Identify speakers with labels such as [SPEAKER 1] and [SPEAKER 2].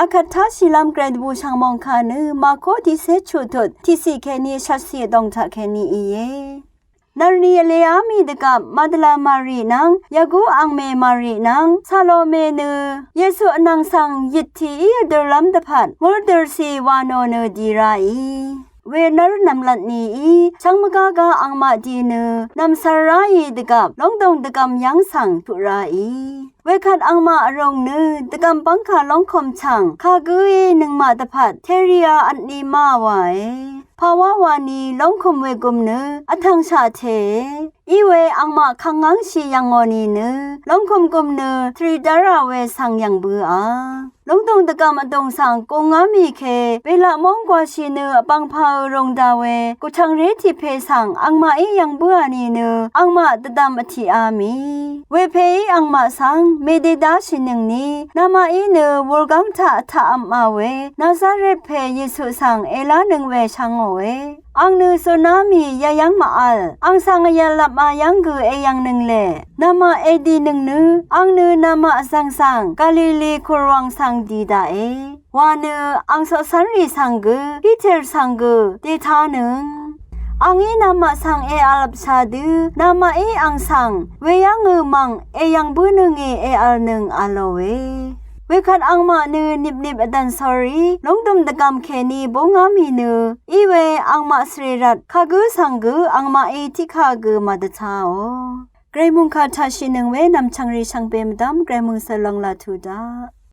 [SPEAKER 1] อาคัตทาชิลามเกรดบูช่างมองคานือมาโคที่เซชุดที่สิแค่นี้ชัดเสียดองทะแค่นี้เอนารีเลอามีดกับมาดลามารีนังยากูอังเมมารีนังซาโลเมเนเยซูอนังสังยิทธีเดลัมดพัดมอร์เดอร์ซีวานโนเนดีไรเวนร์นำลัดนี้ช่างมกากาอังมาดีเนนำสารายดกับลงดงดกำยังสังทุรายเวคัดอังมาอรงเนดกำปังคาลงคมช่างคากุยหนึ่งมาตพัดเทเรียอันนี้มาไว้ภาวะวานีลงคมเวกุมเนอทังชาเทอีเวอังมาขังงังชียังงอนีเนลงคมกุมเนทรีดาราเวสังยังเบือลงตรงตะกำอตรงสังกงงามีเคเวลามองกว่าชีเนปังพารงดาเวกุชังเรทิเพสังอังมาอียังเบือนีเนอังมาตะดามอธิอามีเวเพอีอังมาสังเมเดดาชินึงนี้นามาอีเนวอลกังทะทะอัมมาเวนาซาเรตเพเยซูสังเอลานึงเวชังโอเวอังนือโซนามียายังมาอัลอังสังยาลับมายังกือเอยังนึงเลนามาเอดีนึงนืออังนือนามาสังกาลิลีคุรวังสังดีดาเอวานืออังสสันรีสังกือพีเตอร์สังกือเดทานึงอังอีนามาสังเออาลับชาดือนามาเออังสังเวยังงือมังเอยังบุนึงเออัลนึงอาโลเวเวคัดอังมาเนือนิบอดันสอรีลงตุมตะกำเคนีบงามีเนืออีเวอังมาสรีรัตคากุสังกุอังมาเอทิคากุมาดะทาโอเกรมุงคาทาชินึงเวนำชังรีชังเปมดัมเกรมุงสลองลาทูดา